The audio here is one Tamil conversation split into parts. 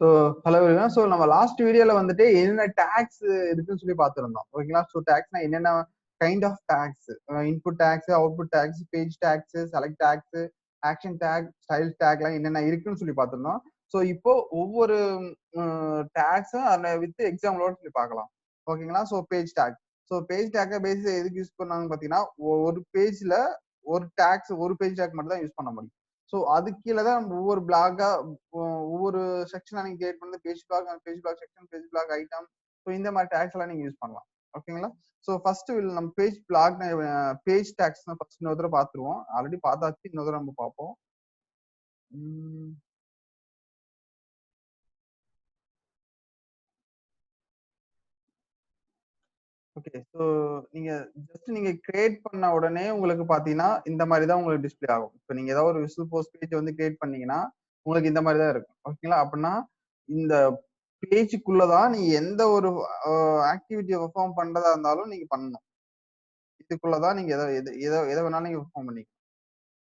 ஸோ ஹலோ ஸோ நம்ம லாஸ்ட் வீடியோல வந்துட்டு என்னென்ன டேக்ஸ் இருக்குன்னு சொல்லி பார்த்துருந்தோம். ஓகேங்களா? ஸோ டேக்ஸ்னா என்னென்ன kind of tags, input tags, output tags, page tags, select tags, action tag, style டேக்லாம் என்னென்ன இருக்குன்னு சொல்லி பார்த்துருந்தோம். ஸோ இப்போ ஒவ்வொரு டேக்ஸும் அதில் வித் எக்ஸாம்பிளோட சொல்லி பார்க்கலாம். ஓகேங்களா? So page tag. So page டேக்கை பேஸ் எதுக்கு யூஸ் பண்ணாங்கன்னு பார்த்தீங்கன்னா, ஒரு பேஜ்ல ஒரு டேக்ஸ் ஒரு பேஜ் டேக் மட்டும் தான் யூஸ் பண்ண முடியும். ஸோ அதுக்கு கீழே தான் நம்ம ஒவ்வொரு பிளாகா ஒவ்வொரு செக்ஷனா நீங்க கிரியேட் பண்ணி page block section, page block item, so இந்த மாதிரி டேக்ஸ் எல்லாம் நீங்க யூஸ் பண்ணலாம். ஓகேங்களா? ஸோ ஃபர்ஸ்ட் நம்ம page block page tags first இன்னொரு தடவை பார்த்துருவோம். ஆல்ரெடி பார்த்தாச்சு, இன்னொரு தடவை நம்ம பார்ப்போம். ஓகே. ஸோ நீங்க ஜஸ்ட் நீங்க கிரியேட் பண்ண உடனே உங்களுக்கு பாத்தீங்கன்னா இந்த மாதிரி தான் உங்களுக்கு டிஸ்பிளே ஆகும். இப்போ நீங்க ஏதாவது ஒரு விசில் போஸ்ட் பேஜ் வந்து கிரியேட் பண்ணீங்கன்னா உங்களுக்கு இந்த மாதிரி தான் இருக்கும். ஓகேங்களா? அப்படின்னா இந்த பேஜுக்குள்ளதான் நீ எந்த ஒரு ஆக்டிவிட்டியை பெர்ஃபார்ம் பண்றதா இருந்தாலும் நீங்க பண்ணணும். இதுக்குள்ளதான் நீங்க எதை வேணாலும் நீங்க பெர்ஃபார்ம் பண்ணிக்கலாம்.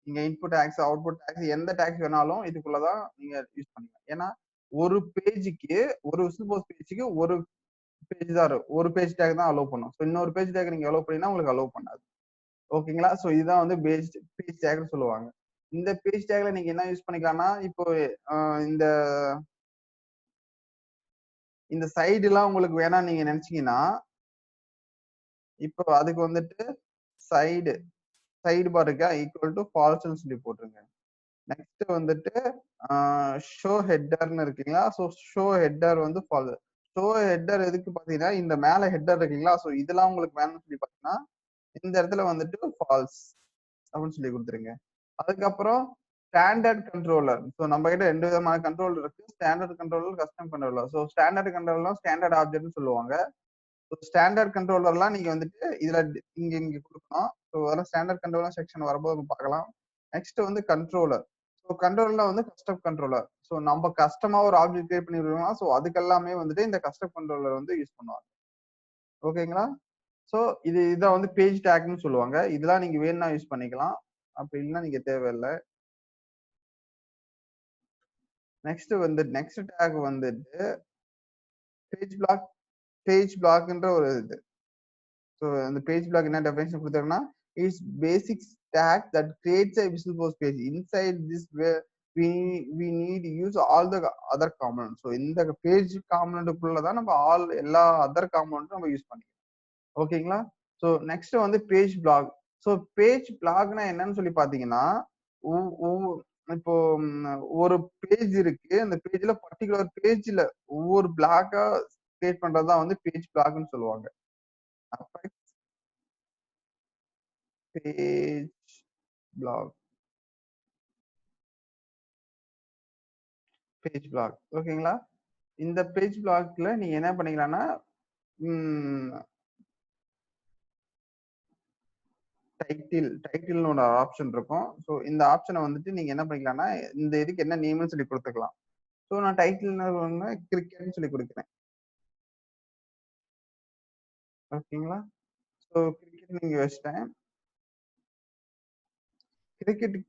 நீங்க இன்புட் டேக்ஸ், அவுட்புட் டேக்ஸ், எந்த டேக்ஸ் வேணாலும் இதுக்குள்ளதான் நீங்க யூஸ் பண்ணிக்கலாம். ஏன்னா ஒரு பேஜுக்கு ஒரு விசில் போஸ்ட் பேஜுக்கு ஒரு பேஜ் தான் ஒரு பேஜ் டேக் தான் அலோவ் பண்ணும். ஸோ இன்னொரு பேஜ் டேக் நீங்க அலோவ் பண்ணீங்கன்னா உங்களுக்கு அலோவ் பண்ணாது. ஓகேங்களா? ஸோ இதுதான் வந்து பேஜ் டேக்னு சொல்லுவாங்க. இந்த பேஜ் டேக்ல நீங்க என்ன யூஸ் பண்ணிக்கலாம்னா, இப்போ இந்த இந்த சைடு எல்லாம் உங்களுக்கு வேணாம் நீங்க நினைச்சீங்கன்னா, இப்போ அதுக்கு வந்துட்டு சைடு சைடு பார் இருக்கா ஈக்குவல் டு ஃபால்ஸ்ன்னு சொல்லி போட்டுருங்க. நெக்ஸ்ட் வந்துட்டு ஷோ ஹெட்டர்னு இருக்கீங்களா? ஸோ ஷோ ஹெட்டர் வந்து ஃபால்ஸ். ஷோ ஹெட்டர் எதுக்கு பாத்தீங்கன்னா இந்த மேல ஹெட்டர் இருக்கீங்களா? ஸோ இதெல்லாம் உங்களுக்கு வேணும்னு சொல்லி பாத்தீங்கன்னா இந்த இடத்துல வந்துட்டு ஃபால்ஸ் அப்படின்னு சொல்லி கொடுத்துருங்க. அதுக்கப்புறம் ஸ்டாண்டர்ட் கண்ட்ரோலர். ஸோ நம்ம கிட்ட 2 விதமான கண்ட்ரோலர் இருக்கு. Standard controller, custom controller. So standard controller standard ஆப்ஜெக்ட்னு சொல்லுவாங்க. ஸ்டாண்டர்ட் கண்ட்ரோலர்லாம் நீங்க வந்துட்டு இதுல இங்க கொடுக்கணும். ஸோ அதெல்லாம் ஸ்டாண்டர்ட் கண்ட்ரோலர் செக்ஷன் வரும்போது பார்க்கலாம். நெக்ஸ்ட் வந்து கண்ட்ரோலர். ஸோ கண்ட்ரோலர்ல வந்து கஸ்டம் கண்ட்ரோலர். ஸோ நம்ம கஸ்டமா ஒரு ஆப்ஜெக்ட் கிரியேட் பண்ணிருக்கோம். ஸோ அதுக்கெல்லாமே வந்துட்டு இந்த கஸ்டம் கண்ட்ரோலர் வந்து யூஸ் பண்ணுவாங்க. ஓகேங்களா? ஸோ இதை வந்து பேஜ் டேக்னு சொல்லுவாங்க. இதெல்லாம் நீங்க வேணும்னா யூஸ் பண்ணிக்கலாம். அப்படி இல்லைன்னா நீங்க தேவையில்லை. நெக்ஸ்ட் வந்து நெக்ஸ்ட் டேக் வந்துட்டு பேஜ் பிளாக்ன்ற ஒரு இது. ஸோ அந்த பேஜ் பிளாக் என்ன டெஃபினேஷன் கொடுத்தாங்கன்னா it's basic take that creates a whistle post page inside this where we need use all the other components. So இந்த பேஜ் காம்பனண்ட்டுக்குள்ள தான் நம்ம எல்லா அதர் காம்பனண்ட்டும் நம்ம யூஸ் பண்ணிக்கலாம். ஓகேங்களா? ஸோ நெக்ஸ்ட் வந்து பேஜ் பிளாக். ஸோ பேஜ் பிளாக்னா என்னன்னு சொல்லி பாத்தீங்கன்னா இப்போ ஒரு பேஜ் இருக்கு. அந்த பேஜ்ல பர்டிகுலர் பேஜ்ல ஒவ்வொரு பிளாக்கா கிரியேட் பண்றதுதான் வந்து பேஜ் பிளாக்னு சொல்லுவாங்க. பேஜ் பிளாக் பேஜ் பிளாக் ஓகேங்களா? இந்த பேஜ் பிளாக்ல நீங்க என்ன பண்ணிக்கலாம்னா டைட்டில்னு ஒரு ஆப்ஷன் இருக்கும். ஸோ இந்த ஆப்ஷனை வந்துட்டு நீங்க என்ன பண்ணிக்கலாம்னா இந்த இதுக்கு என்ன நேம்னு சொல்லி கொடுத்துக்கலாம். ஸோ நான் டைட்டில் கிரிக்கெட்னு சொல்லி கொடுக்குறேன். ஓகேங்களா? ஸோ கிரிக்கெட் நீங்க வச்சிட்டேன். கிரிக்கெட்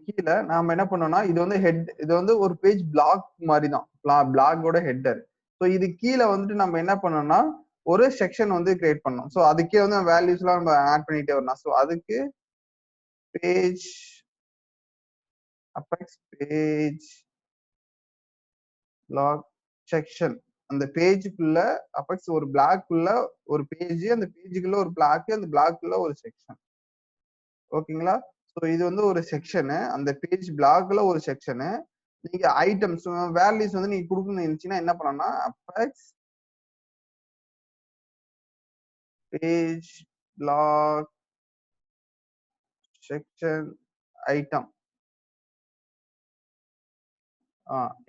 கீழே நாம என்ன பண்ணோம்னா இது வந்து இது வந்து ஒரு பேஜ் பிளாக் மாதிரி தான். பிளாகோட ஹெட்டர். ஸோ இது கீழே வந்துட்டு நம்ம என்ன பண்ணோம்னா ஒரு செக்ஷன் வந்து கிரியேட் பண்ணோம். ஸோ அதுக்கே வந்து வேல்யூஸ் எல்லாம் நம்ம ஆட் பண்ணிட்டே வரணும். ஸோ அதுக்கு page apex page block section. அந்த பேஜுக்குள்ள அபெக்ஸ் ஒரு பிளாக்குள்ள ஒரு பேஜ், அந்த பேஜுக்குள்ள ஒரு பிளாக், அந்த பிளாக்குள்ள ஒரு செக்ஷன். ஓகேங்களா? ஸோ இது வந்து ஒரு செக்ஷனு. அந்த பேஜ் பிளாக்ல ஒரு செக்ஷனு. நீங்க ஐட்டம்ஸ் வேல்யூஸ் வந்து நீங்க கொடுக்கணும்னு நினைச்சீங்கன்னா என்ன பண்ணணும்னா apex page block section item.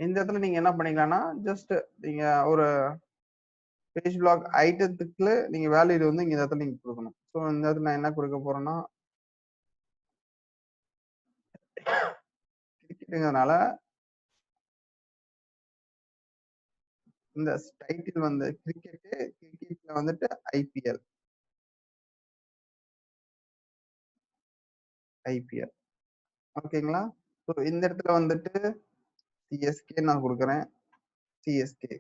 இந்த இடத்துல நீங்க என்ன பண்ணிக்கலாம்னா ஜஸ்ட் நீங்க ஒரு பேஜ் பிளாக் ஐட்டத்துக்குள்ள நீங்க வேல்யூ வந்து இந்த இடத்துல நீங்க கொடுக்கணும். ஸோ இந்த இடத்துல நான் என்ன கொடுக்க போறேன்னா கிரிக்கெட்டுங்கிறதுனால இந்த டைட்டில் வந்து கிரிக்கெட்ல வந்துட்டு ஐபிஎல் ஓகேங்களா? ஸோ இந்த இடத்துல வந்துட்டு சிஎஸ்கே நான் கொடுக்குறேன். சிஎஸ்கே.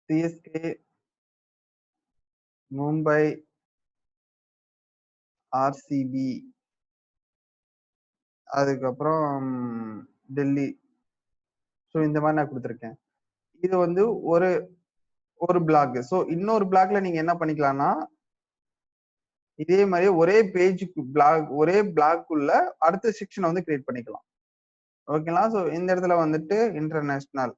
சிஎஸ்கே, மும்பை, ஆர்சிபி, அதுக்கப்புறம் டெல்லி. ஸோ இந்த மாதிரி நான் கொடுத்துருக்கேன். இது வந்து ஒரு ஒரு பிளாக். ஸோ இன்னொரு பிளாக்ல நீங்க என்ன பண்ணிக்கலாம்னா, இதே மாதிரி ஒரே பேஜுக்கு பிளாக், ஒரே பிளாக்குள்ள அடுத்த செக்ஷனை வந்து கிரியேட் பண்ணிக்கலாம். ஓகேங்களா? ஸோ இந்த இடத்துல வந்துட்டு இன்டர்நேஷனல்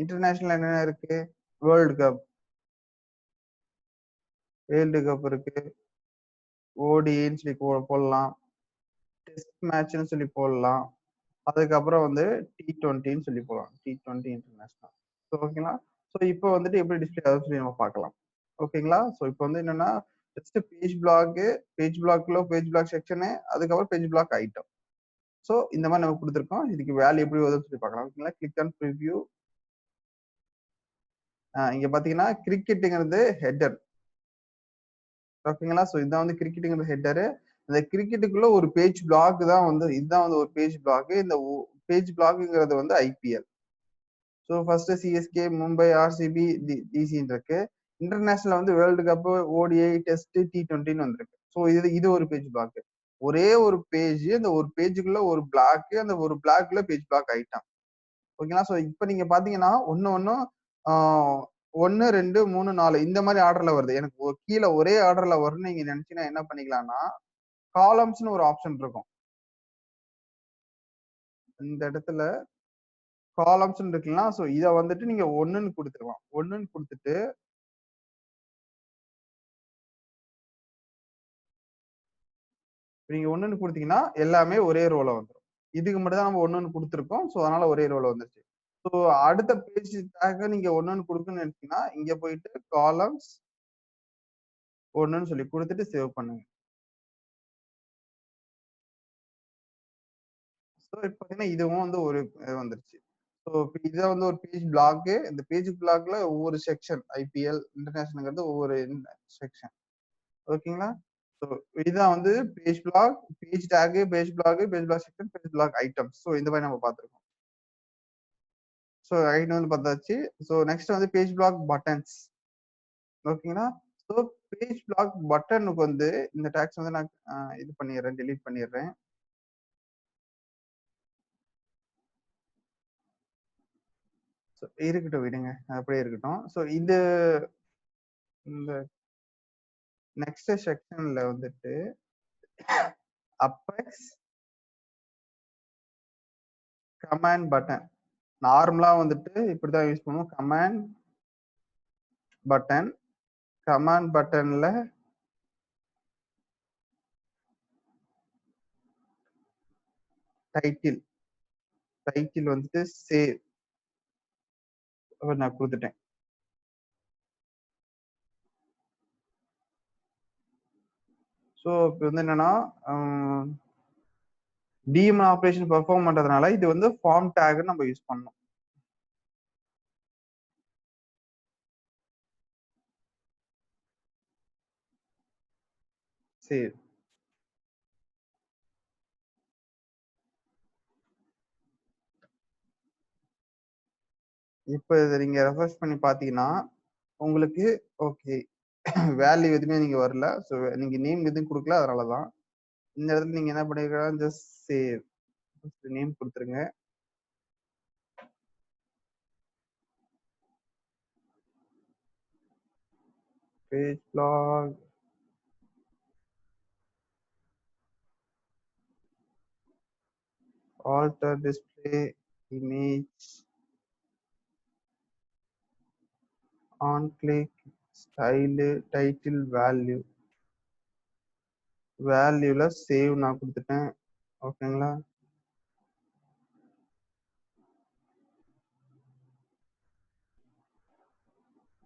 இன்டர்நேஷனல் என்ன இருக்கு? வேர்ல்டு கப், வேர்ல்டு கப் இருக்கு. ஓடின்னு சொல்லி போடலாம். டெஸ்ட் மேட்ச்னு சொல்லி போடலாம். அதுக்கப்புறம் வந்து T20ன்னு சொல்லி போடலாம். T20 international. ஸோ ஓகேங்களா? ஸோ இப்போ வந்துட்டு எப்படி டிஸ்பிளே ஆகுதுன்னு சொல்லி நம்ம பார்க்கலாம். ஓகேங்களா? ஸோ இப்போ வந்து என்னன்னா, ஜஸ்ட் பேஜ் பிளாக், பேஜ் பிளாக்ல பேஜ் பிளாக் செக்ஷனு, அதுக்கப்புறம் பேஜ் பிளாக் ஐட்டம். ஸோ இந்த மாதிரி நம்ம கொடுத்துருக்கோம். இதுக்கு வேல்யூ எப்படி வருதுன்னு சொல்லி பார்க்கலாம். ஓகேங்களா? Click on preview. இங்க பாத்தீங்கன்னா கிரிக்கெட்டுங்கிறது ஹெட்டர். ஓகேங்களா? ஸோ இதான் வந்து கிரிக்கெட்டுங்கிற ஹெட்டரு. இந்த கிரிக்கெட்டுக்குள்ள ஒரு பேஜ் பிளாக் தான் வந்து, இதுதான் வந்து ஒரு பேஜ் பிளாக். இந்த பேஜ் பிளாக்ங்கிறது வந்து IPL. So first CSK, Mumbai, RCB, டிசின்னு இருக்கு. இன்டர்நேஷனல் வந்து வேர்ல்டு கப், ஓடிஐ, டெஸ்ட், T20ன்னு வந்திருக்கு. ஸோ இது ஒரு பேஜ் பிளாக். ஒரே ஒரு பேஜ், அந்த ஒரு பேஜுக்குள்ள ஒரு பிளாக், அந்த ஒரு பிளாக்ல பேஜ் பிளாக் ஐட்டம். ஓகேங்களா? ஸோ இப்போ நீங்க பாத்தீங்கன்னா ஒன்னும் 1, 2, 3, 4 இந்த மாதிரி ஆர்டர்ல வருது. எனக்கு கீழே ஒரே ஆர்டர்ல வரும்னு நீங்க நினைச்சீங்கன்னா என்ன பண்ணிக்கலாம்னா, காலம்ஸ்னு ஒரு ஆப்ஷன் இருக்கும். இந்த இடத்துல காலம்ஸ்னு இருக்குங்களா? ஸோ இதை வந்துட்டு நீங்க 1ன்னு கொடுத்துருவோம். 1ன்னு கொடுத்துட்டு நீங்க 1ன்னு கொடுத்தீங்கன்னா எல்லாமே ஒரே ரோல வந்துடும். இதுக்கு மட்டும் தான் நம்ம 1ன்னு கொடுத்துருக்கோம். ஸோ அதனால ஒரே ரோல வந்துருச்சு. ஸோ அடுத்த பேஜ் டேக் நீங்க 1ன்னு கொடுக்கணும்னு நினைச்சீங்கன்னா இங்க போயிட்டு காலம்ஸ் 1ன்னு சொல்லி கொடுத்துட்டு சேவ் பண்ணுங்க. ஸோ இப்போ பார்த்தீங்கன்னா இதுவும் வந்து ஒரு வந்துருச்சு. ஸோ இதை வந்து ஒரு பேஜ் பிளாக். இந்த பேஜ் பிளாக்ல ஒவ்வொரு செக்ஷன், ஐபிஎல் இன்டர்நேஷனல்ங்கிறது ஒவ்வொரு செக்ஷன். ஓகேங்களா? ஸோ இதுதான் வந்து page block, page tag, page block, page block section, page block items. So இந்த மாதிரி நம்ம பார்த்துருக்கோம். ஸோ ஐட்டம் வந்து பார்த்தாச்சு. ஸோ நெக்ஸ்ட் வந்து பேஜ் பிளாக் பட்டன்ஸ். ஓகேங்களா? ஸோ பேஜ் பிளாக் பட்டனுக்கு வந்து இந்த டேக்ஸ் வந்து நான் இது பண்ணிடுறேன், டெலீட் பண்ணிடுறேன். இருக்கட்டும், விடுங்க, அப்படியே இருக்கட்டும். ஸோ இது இந்த நெக்ஸ்ட் செக்ஷன்ல வந்துட்டு அப்பெக்ஸ் கமாண்ட் பட்டன். நார்மலா வந்துட்டு இப்படிதான் யூஸ் பண்ணுவோம். கமாண்ட் பட்டன், கமாண்ட் பட்டன்ல டைட்டில், டைட்டில் வந்துட்டு சேவ் நான் கொடுத்துட்டேன். ஸோ இப்போ வந்து என்னன்னா, டிஎம்எல் ஆப்ரேஷன் பெர்ஃபார்ம் பண்றதுனால இது வந்து ஃபார்ம் டேக் நம்ம யூஸ் பண்ணணும். சரி, இப்போ இதை நீங்க ரெஃப்ரெஷ் பண்ணி பாத்தீங்கன்னா உங்களுக்கு ஓகே வேல்யூ எதுவுமே நீங்க வரல. ஸோ நீங்க நேம் எதுவும் கொடுக்கல, அதனாலதான். இந்த இடத்துல நீங்க என்ன பண்ணிருக்கலாம், ஜஸ்ட் சேவ் நேம் கொடுத்துருங்க. Page block alter display image on click style title value. வேல்யூல சேவ் நான் கொடுத்துட்டேன். ஓகேங்களா?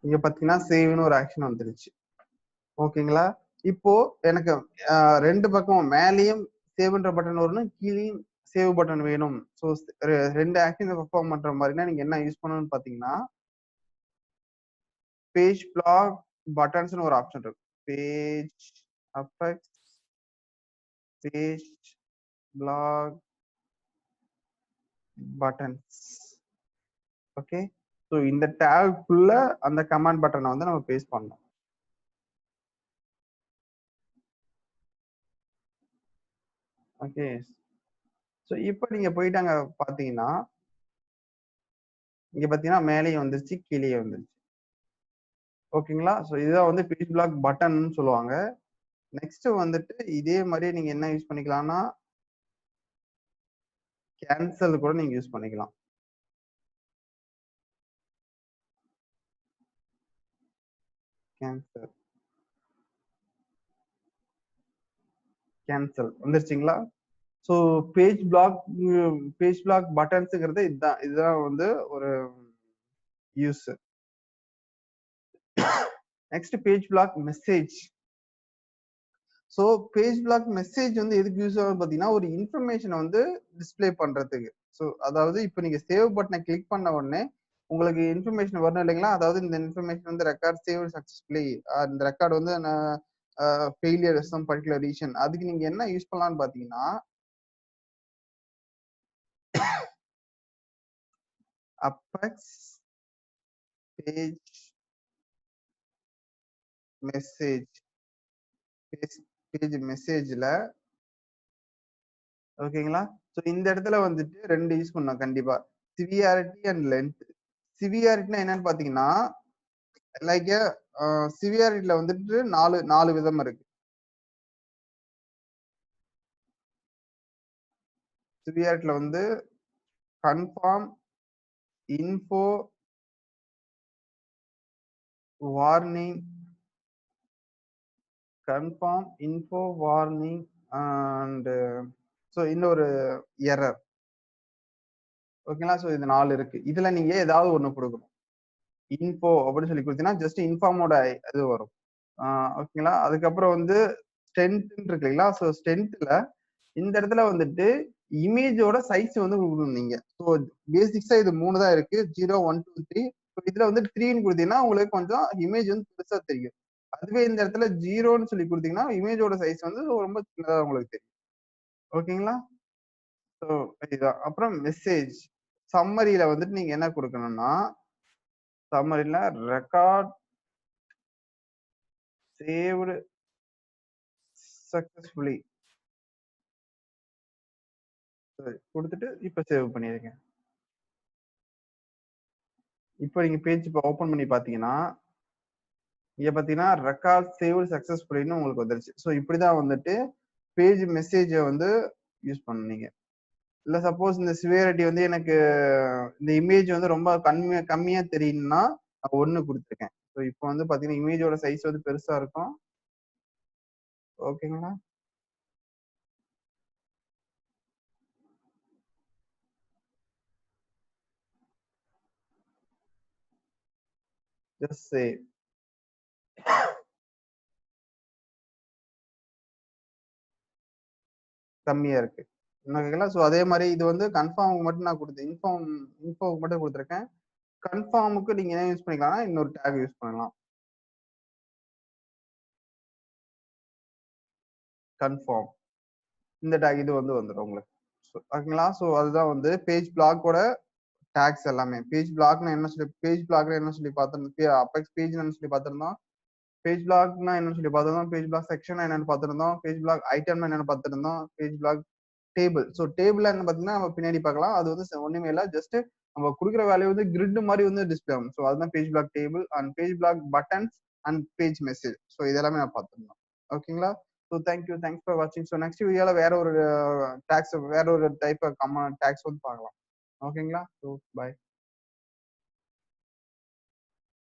இங்க பாத்தீங்கன்னா சேவ்னு ஒரு ஆக்ஷன் வந்துருச்சு. ஓகேங்களா? இப்போ எனக்கு ரெண்டு பக்கம் மேலேயும் சேவ்ன்ற பட்டன் வரணும், கீழேயும் சேவ் பட்டன் வேணும். ஸோ ரெண்டு ஆக்ஷன் பெர்ஃபார்ம் பண்ற மாதிரினா நீங்க என்ன யூஸ் பண்ணணும்னு பாத்தீங்கன்னா, பேஜ் பிளாக் பட்டன்ஸ்னு ஒரு ஆப்ஷன் இருக்கு. Page apex page block buttons. Okay. So இந்த டேக்குள்ள அந்த கமாண்ட் பட்டனை வந்து நம்ம பேஸ்ட் பண்ணணும். ஓகே. ஸோ இப்போ நீங்க போயிட்டு அங்க பாத்தீங்கன்னா இங்க பாத்தீங்கன்னா மேலேயும் வந்துருச்சு, கீழே வந்துருச்சு. ஓகேங்களா? ஸோ இதுதான் வந்து பேஜ் பிளாக் பட்டன் சொல்லுவாங்க. நெக்ஸ்ட் வந்துட்டு இதே மாதிரி நீங்க என்ன யூஸ் பண்ணிக்கலாம்னா கேன்சல் கூட நீங்க யூஸ் பண்ணிக்கலாம். கேன்சல் கேன்சல் வந்துருச்சுங்களா? ஸோ பேஜ் பிளாக் பட்டன்ஸுங்கிறது இதுதான் வந்து ஒரு use. Next page block message. So page block message வந்து எதுக்கு யூஸ் ஆகும் பார்த்தீங்கன்னா ஒரு இன்ஃபர்மேஷனை வந்து டிஸ்பிளே பண்றதுக்கு. ஸோ அதாவது இப்போ நீங்க சேவ் பட்டனை கிளிக் பண்ண உடனே உங்களுக்கு இன்ஃபர்மேஷன் வரணும் இல்லைங்களா? அதாவது இந்த இன்ஃபர்மேஷன் வந்து ரெக்கார்ட் சேவ் சக்சஸ்ஃபுல்லி, இந்த ரெக்கார்டு வந்து ஃபெயிலியர் சம் பர்டிகுலர் ரீசன், அதுக்கு நீங்க என்ன யூஸ் பண்ணலாம்னு பார்த்தீங்கன்னா அபெக்ஸ் பேஜ் மெசேஜ் பேஜ் மெசேஜ்ல ஓகேங்களா? ஸோ இந்த இடத்துல வந்துட்டு 2 யூஸ் பண்ணோம் கண்டிப்பா. Severity and length. சிவியாரிட்டினா என்னன்னு பாத்தீங்கன்னா லைக் சிவியாரிட்டில வந்துட்டு 4 விதம் இருக்கு. சிவியாரிட்டில வந்து confirm, info, warning, confirm, info, warning and so இன்னொரு எரர். ஓகேங்களா? ஸோ இது 4 இருக்கு. இதுல நீங்க ஏதாவது ஒண்ணு கொடுக்கணும். இன்ஃபோ அப்படின்னு சொல்லி கொடுத்தீங்கன்னா ஜஸ்ட் இன்ஃபார்மோட இது வரும். ஓகேங்களா? அதுக்கப்புறம் வந்து ஸ்ட்ரென்த் இருக்கு இல்லைங்களா? ஸோ ஸ்ட்ரென்த்ல இந்த இடத்துல வந்துட்டு இமேஜோட சைஸ் வந்து கொடுக்கணும் நீங்க. ஸோ பேசிக்ஸா இது 3 தான் இருக்கு. 0, 1, 2, 3. இதுல வந்து 3ன்னு கொடுத்தீங்கன்னா உங்களுக்கு கொஞ்சம் இமேஜ் வந்து பெருசா தெரியும். அதுவே இந்த இடத்துல 0ன்னு சொல்லி கொடுத்தீங்கன்னா இமேஜோட சைஸ் வந்து ரொம்ப சின்னதா உங்களுக்கு தெரியும். ஓகேங்களா? ஸோ இதுதான். அப்புறம் மெசேஜ் சம்மரியில வந்துட்டு நீங்க என்ன கொடுக்கணும்னா சம்மரியில ரெக்கார்ட் சேவ்டு சக்சஸ்ஃபுல்லி கொடுத்துட்டு இப்ப சேவ் பண்ணிருங்க. இப்போ நீங்க பேஜ் இப்போ ஓபன் பண்ணி பாத்தீங்கன்னா இங்க பாத்தீங்கன்னா ரெக்கார்ட் சேவ் சக்சஸ்ஃபுல்லின்னு உங்களுக்கு வந்துருச்சு. ஸோ இப்படிதான் வந்துட்டு பேஜ் மெசேஜ வந்து யூஸ் பண்ணீங்க. இல்ல சப்போஸ் இந்த சிவியாரிட்டி வந்து எனக்கு இந்த இமேஜ் வந்து ரொம்ப கம்மியா தெரியும்னா நான் 1 கொடுத்துருக்கேன். ஸோ இப்போ வந்து பாத்தீங்கன்னா இமேஜோட சைஸ் வந்து பெருசா இருக்கும். ஓகேங்களா? Just save. கம்மியா இருக்கு. ஓகேங்களா? ஸோ அதே மாதிரி இது வந்து கன்ஃபார்முக்கு மட்டும் நான் கொடுத்தேன். இன்ஃபோவுக்கு மட்டும் கொடுத்துருக்கேன். கன்ஃபார்முக்கு நீங்க என்ன யூஸ் பண்ணிக்கலாம்னா இன்னொரு டேக் யூஸ் பண்ணலாம். கன்ஃபார்ம் இந்த டேக் இது வந்து வந்துடும் உங்களுக்கு. ஓகேங்களா? ஸோ அதுதான் வந்து பேஜ் பிளாக்கோட டேக்ஸ் எல்லாமே. பேஜ் பிளாக்னா என்ன சொல்லி பார்த்திருந்தோம். அபெக்ஸ் பேஜ் சொல்லி பார்த்திருந்தோம். பேஜ் பிளாக்னா என்னன்னு சொல்லி பார்த்திருந்தோம். பேஜ் பிளாக் செக்ஷன் என்னன்னு பார்த்திருந்தோம். பேஜ் பிளாக் ஐட்டம் என்னன்னு பார்த்திருந்தோம். Page block table. So table என்ன பார்த்தீங்கன்னா நம்ம பின்னாடி பார்க்கலாம். அது வந்து ஒண்ணுமே இல்லை. ஜஸ்ட் நம்ம கொடுக்குற வேல்யூ வந்து கிரிட் மாதிரி வந்து டிஸ்பிளே ஆகும். ஸோ அதுதான் page block table and page block buttons and page message. So இதெல்லாமே நான் பார்த்திருந்தோம். ஓகேங்களா? ஸோ தேங்க்ஸ் ஃபார் வாட்சிங். ஸோ நெக்ஸ்ட் வீடியோல வேற ஒரு டைப் ஆஃப் டேக்ஸ் வந்து பார்க்கலாம். ஓகேங்களா? So by.